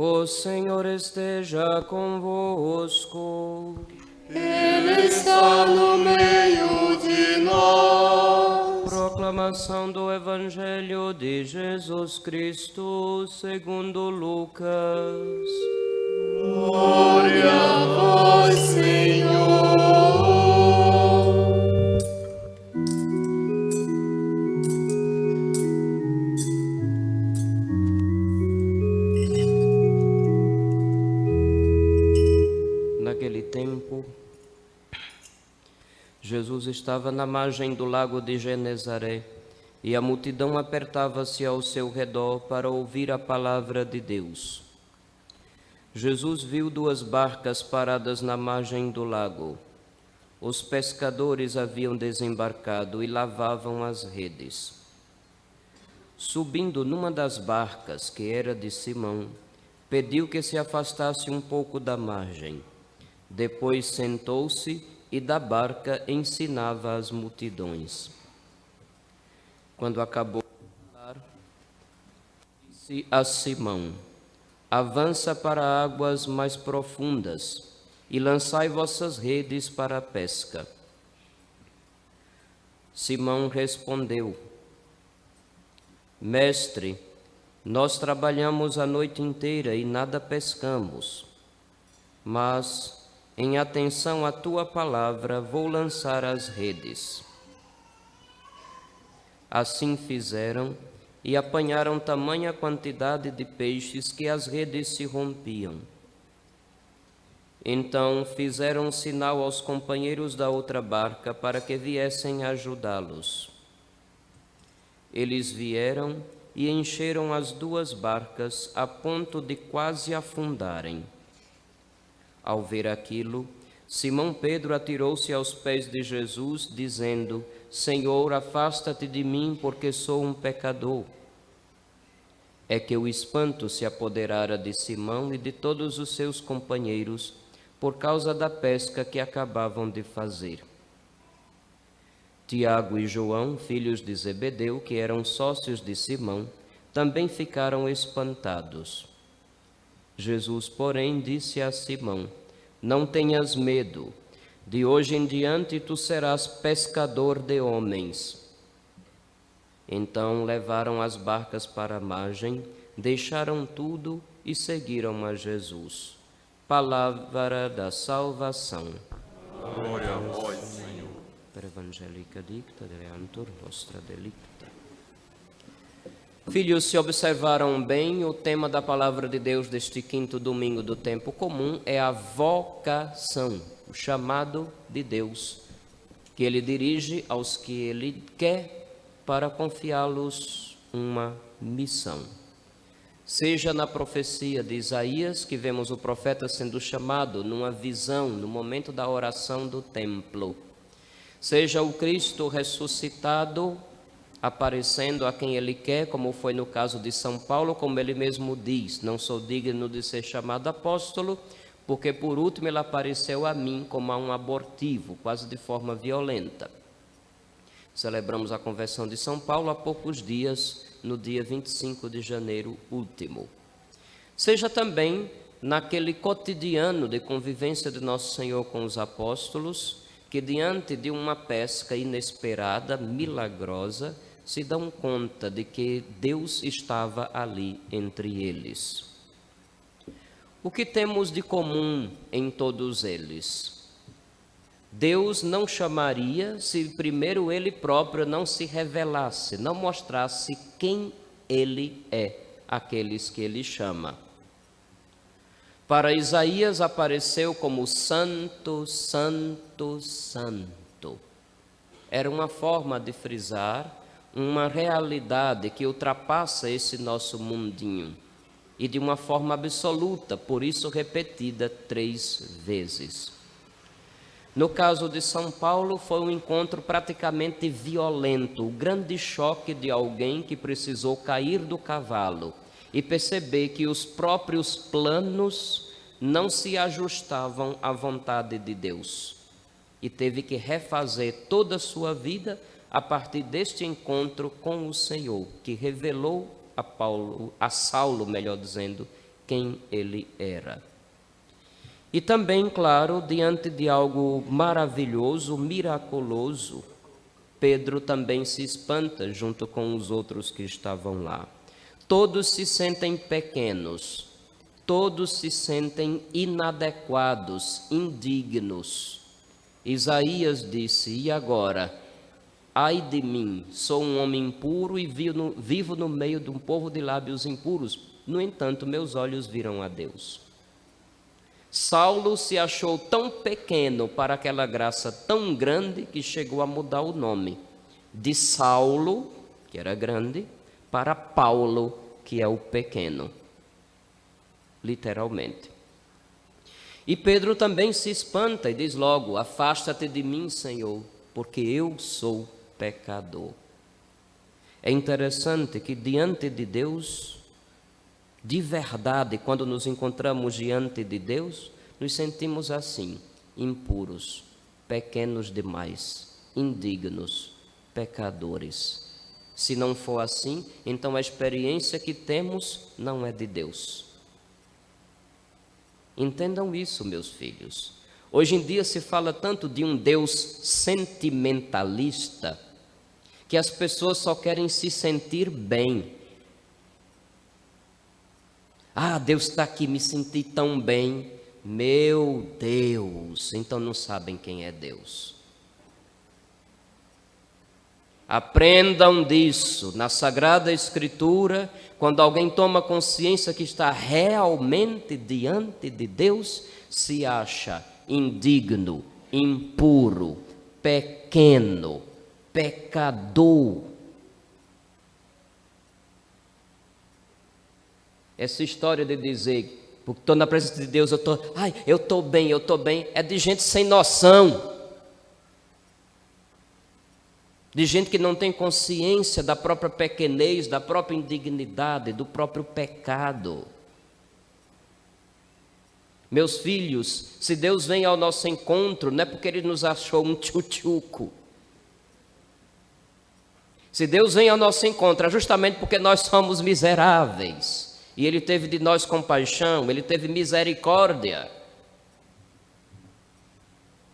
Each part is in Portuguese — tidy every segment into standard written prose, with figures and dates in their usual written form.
O Senhor esteja convosco. Ele está no meio de nós. Proclamação do Evangelho de Jesus Cristo segundo Lucas. Glória a vós, Senhor. Naquele tempo, Jesus estava na margem do lago de Genezaré e a multidão apertava-se ao seu redor para ouvir a palavra de Deus. Jesus viu duas barcas paradas na margem do lago. Os pescadores haviam desembarcado e lavavam as redes. Subindo numa das barcas, que era de Simão, pediu que se afastasse um pouco da margem. Depois sentou-se e da barca ensinava as multidões. Quando acabou de falar, disse a Simão: avança para águas mais profundas e lançai vossas redes para a pesca. Simão respondeu: Mestre, nós trabalhamos a noite inteira e nada pescamos, mas, em atenção à tua palavra, vou lançar as redes. Assim fizeram e apanharam tamanha quantidade de peixes que as redes se rompiam. Então fizeram sinal aos companheiros da outra barca para que viessem ajudá-los. Eles vieram e encheram as duas barcas a ponto de quase afundarem. Ao ver aquilo, Simão Pedro atirou-se aos pés de Jesus, dizendo: Senhor, afasta-te de mim, porque sou um pecador. É que o espanto se apoderara de Simão e de todos os seus companheiros, por causa da pesca que acabavam de fazer. Tiago e João, filhos de Zebedeu, que eram sócios de Simão, também ficaram espantados. Jesus, porém, disse a Simão: não tenhas medo, de hoje em diante tu serás pescador de homens. Então levaram as barcas para a margem, deixaram tudo e seguiram a Jesus. Palavra da salvação. Glória a vós, Senhor. Per evangelica dicta, dereantur nostra delicta. Filhos, se observaram bem, o tema da palavra de Deus deste quinto domingo do tempo comum é a vocação, o chamado de Deus, que Ele dirige aos que Ele quer para confiá-los uma missão. Seja na profecia de Isaías, que vemos o profeta sendo chamado numa visão, no momento da oração do templo, seja o Cristo ressuscitado, aparecendo a quem Ele quer, como foi no caso de São Paulo, como ele mesmo diz: não sou digno de ser chamado apóstolo, porque por último Ele apareceu a mim como a um abortivo, quase de forma violenta. Celebramos a conversão de São Paulo há poucos dias, no dia 25 de janeiro último. Seja também naquele cotidiano de convivência de Nosso Senhor com os apóstolos, que diante de uma pesca inesperada, milagrosa, se dão conta de que Deus estava ali entre eles. O que temos de comum em todos eles? Deus não chamaria se primeiro Ele próprio não se revelasse, não mostrasse quem Ele é, àqueles que Ele chama. Para Isaías apareceu como Santo, Santo, Santo. Era uma forma de frisar uma realidade que ultrapassa esse nosso mundinho e de uma forma absoluta, por isso repetida 3 vezes. No caso de São Paulo, foi um encontro praticamente violento, o grande choque de alguém que precisou cair do cavalo e perceber que os próprios planos não se ajustavam à vontade de Deus. E teve que refazer toda a sua vida a partir deste encontro com o Senhor, que revelou a Saulo, melhor dizendo, quem ele era. E também, claro, diante de algo maravilhoso, miraculoso, Pedro também se espanta junto com os outros que estavam lá. Todos se sentem pequenos, todos se sentem inadequados, indignos. Isaías disse: e agora? Ai de mim, sou um homem impuro e vivo no meio de um povo de lábios impuros. No entanto, meus olhos viram a Deus. Saulo se achou tão pequeno para aquela graça tão grande que chegou a mudar o nome de Saulo, que era grande, para Paulo, que é o pequeno, literalmente. E Pedro também se espanta e diz logo: afasta-te de mim, Senhor, porque eu sou pecador. É interessante que diante de Deus, de verdade, quando nos encontramos diante de Deus, nos sentimos assim, impuros, pequenos demais, indignos, pecadores. Se não for assim, então a experiência que temos não é de Deus. Entendam isso, meus filhos. Hoje em dia se fala tanto de um Deus sentimentalista, que as pessoas só querem se sentir bem. Ah, Deus está aqui, me senti tão bem. Meu Deus, então não sabem quem é Deus. Aprendam disso. Na Sagrada Escritura, quando alguém toma consciência que está realmente diante de Deus, se acha indigno, impuro, pequeno, pecador. Essa história de dizer, porque estou na presença de Deus, eu estou bem, é de gente sem noção. De gente que não tem consciência da própria pequenez, da própria indignidade, do próprio pecado. Meus filhos, se Deus vem ao nosso encontro, não é porque Ele nos achou um tchutchuco. Se Deus vem ao nosso encontro, é justamente porque nós somos miseráveis. E Ele teve de nós compaixão, Ele teve misericórdia.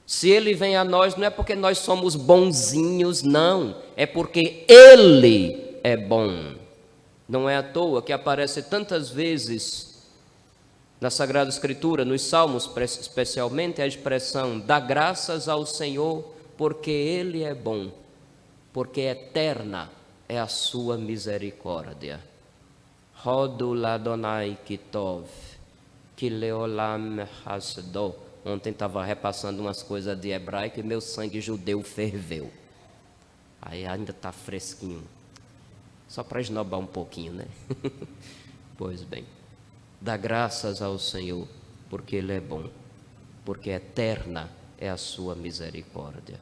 Se Ele vem a nós, não é porque nós somos bonzinhos, não. É porque Ele é bom. Não é à toa que aparece tantas vezes na Sagrada Escritura, nos Salmos especialmente, a expressão: dá graças ao Senhor, porque Ele é bom, porque eterna é a sua misericórdia. Rodu ladonai kitov, que leolam hasdo. Ontem estava repassando umas coisas de hebraico e meu sangue judeu ferveu. Aí ainda está fresquinho. Só para esnobar um pouquinho, né? Pois bem, dá graças ao Senhor, porque Ele é bom, porque eterna é a sua misericórdia.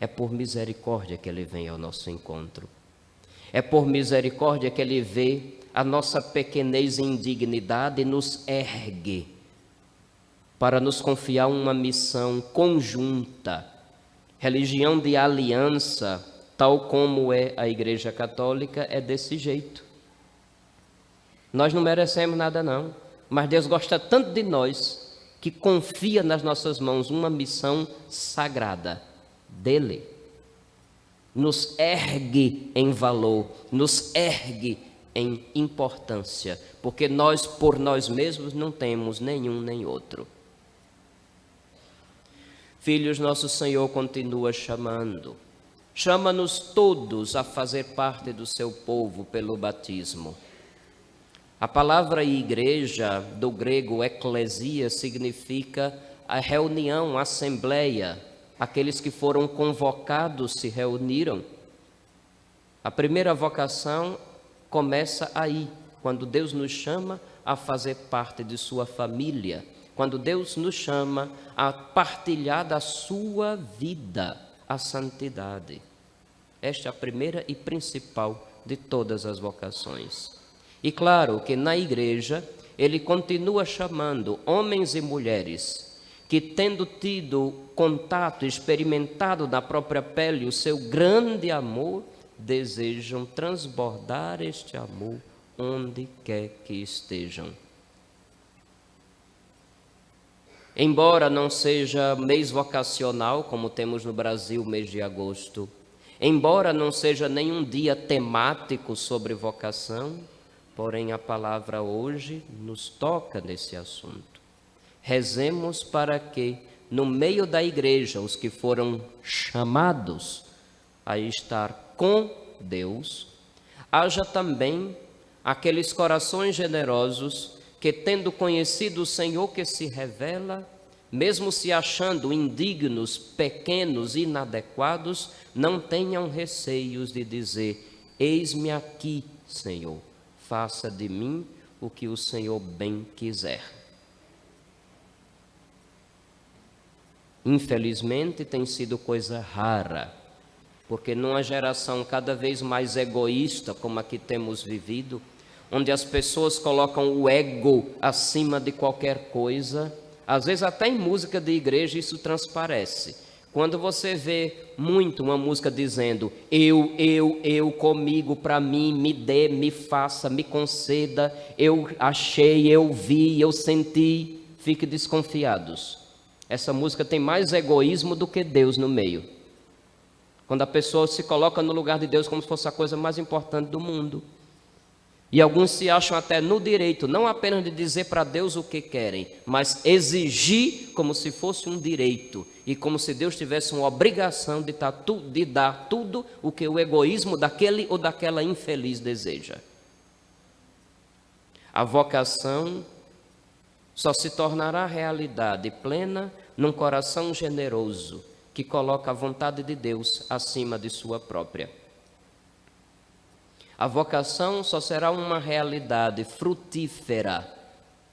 É por misericórdia que Ele vem ao nosso encontro. É por misericórdia que Ele vê a nossa pequenez e indignidade e nos ergue para nos confiar uma missão conjunta, religião de aliança, tal como é a Igreja Católica, é desse jeito. Nós não merecemos nada não, mas Deus gosta tanto de nós que confia nas nossas mãos uma missão sagrada dele. Nos ergue em valor, nos ergue em importância, porque nós por nós mesmos não temos nenhum nem outro. Filhos, nosso Senhor continua chamando. Chama-nos todos a fazer parte do seu povo pelo batismo. A palavra igreja, do grego eclesia, significa a reunião, a assembleia. Aqueles que foram convocados se reuniram. A primeira vocação começa aí, quando Deus nos chama a fazer parte de sua família. Quando Deus nos chama a partilhar da sua vida, a santidade. Esta é a primeira e principal de todas as vocações. E claro que na igreja, Ele continua chamando homens e mulheres que, tendo tido contato, experimentado na própria pele o seu grande amor, desejam transbordar este amor onde quer que estejam. Embora não seja mês vocacional, como temos no Brasil, mês de agosto, embora não seja nenhum dia temático sobre vocação, porém a palavra hoje nos toca nesse assunto. Rezemos para que, no meio da igreja, os que foram chamados a estar com Deus, haja também aqueles corações generosos que, tendo conhecido o Senhor que se revela, mesmo se achando indignos, pequenos, inadequados, não tenham receios de dizer: eis-me aqui, Senhor, faça de mim o que o Senhor bem quiser. Infelizmente tem sido coisa rara, porque numa geração cada vez mais egoísta, como a que temos vivido, onde as pessoas colocam o ego acima de qualquer coisa, às vezes até em música de igreja isso transparece. Quando você vê muito uma música dizendo eu, comigo, para mim, me dê, me faça, me conceda, eu achei, eu vi, eu senti, fique desconfiados. Essa música tem mais egoísmo do que Deus no meio. Quando a pessoa se coloca no lugar de Deus como se fosse a coisa mais importante do mundo. E alguns se acham até no direito, não apenas de dizer para Deus o que querem, mas exigir como se fosse um direito. E como se Deus tivesse uma obrigação de dar tudo o que o egoísmo daquele ou daquela infeliz deseja. A vocação só se tornará realidade plena num coração generoso, que coloca a vontade de Deus acima de sua própria. A vocação só será uma realidade frutífera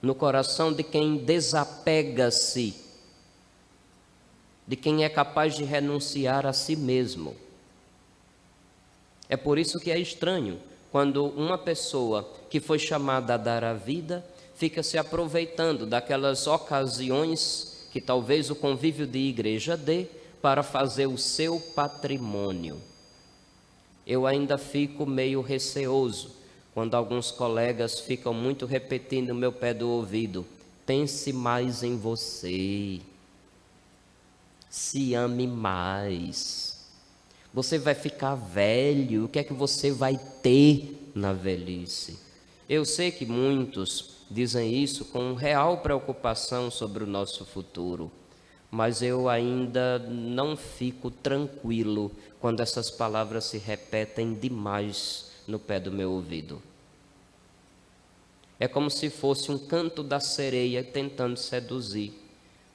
no coração de quem desapega-se, de quem é capaz de renunciar a si mesmo. É por isso que é estranho quando uma pessoa que foi chamada a dar a vida fica se aproveitando daquelas ocasiões que talvez o convívio de igreja dê para fazer o seu patrimônio. Eu ainda fico meio receoso quando alguns colegas ficam muito repetindo no meu pé do ouvido: pense mais em você, se ame mais, você vai ficar velho, o que é que você vai ter na velhice? Eu sei que muitos dizem isso com real preocupação sobre o nosso futuro, mas eu ainda não fico tranquilo quando essas palavras se repetem demais no pé do meu ouvido. É como se fosse um canto da sereia tentando seduzir,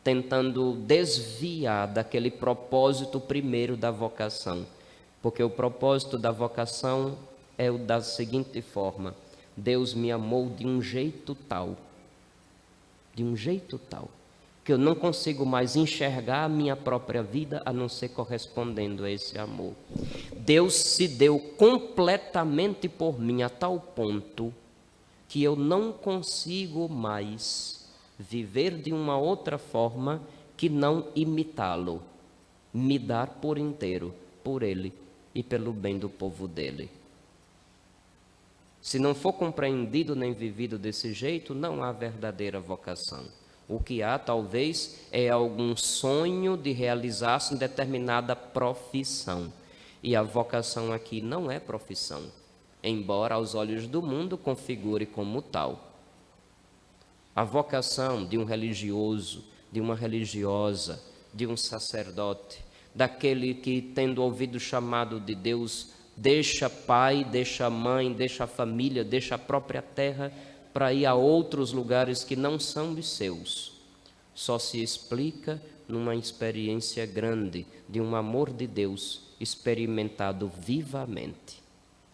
tentando desviar daquele propósito primeiro da vocação. Porque o propósito da vocação é o da seguinte forma: Deus me amou de um jeito tal, que eu não consigo mais enxergar a minha própria vida a não ser correspondendo a esse amor. Deus se deu completamente por mim a tal ponto que eu não consigo mais viver de uma outra forma que não imitá-lo, me dar por inteiro, por Ele e pelo bem do povo dele. Se não for compreendido nem vivido desse jeito, não há verdadeira vocação. O que há, talvez, é algum sonho de realizar-se em determinada profissão. E a vocação aqui não é profissão, embora aos olhos do mundo configure como tal. A vocação de um religioso, de uma religiosa, de um sacerdote, daquele que, tendo ouvido o chamado de Deus, deixa pai, deixa mãe, deixa a família, deixa a própria terra para ir a outros lugares que não são os seus. Só se explica numa experiência grande de um amor de Deus experimentado vivamente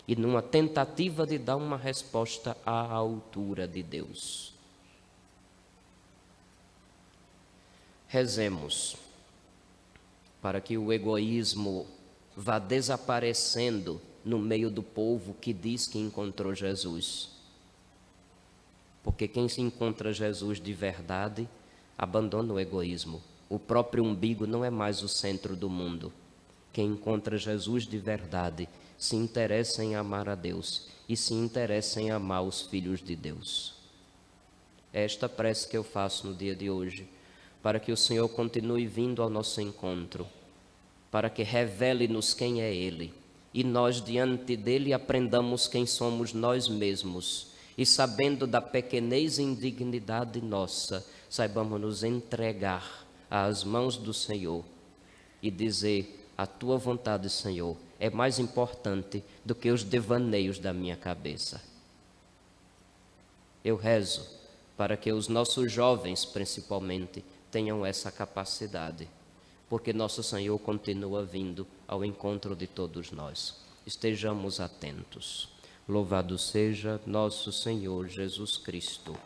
e numa tentativa de dar uma resposta à altura de Deus. Rezemos para que o egoísmo vá desaparecendo no meio do povo que diz que encontrou Jesus. Porque quem se encontra Jesus de verdade abandona o egoísmo. O próprio umbigo não é mais o centro do mundo. Quem encontra Jesus de verdade se interessa em amar a Deus e se interessa em amar os filhos de Deus. É esta prece que eu faço no dia de hoje, para que o Senhor continue vindo ao nosso encontro, para que revele-nos quem é Ele e nós, diante dele, aprendamos quem somos nós mesmos e, sabendo da pequenez e indignidade nossa, saibamos nos entregar às mãos do Senhor e dizer: a tua vontade, Senhor, é mais importante do que os devaneios da minha cabeça. Eu rezo para que os nossos jovens, principalmente, tenham essa capacidade, porque nosso Senhor continua vindo ao encontro de todos nós. Estejamos atentos. Louvado seja nosso Senhor Jesus Cristo.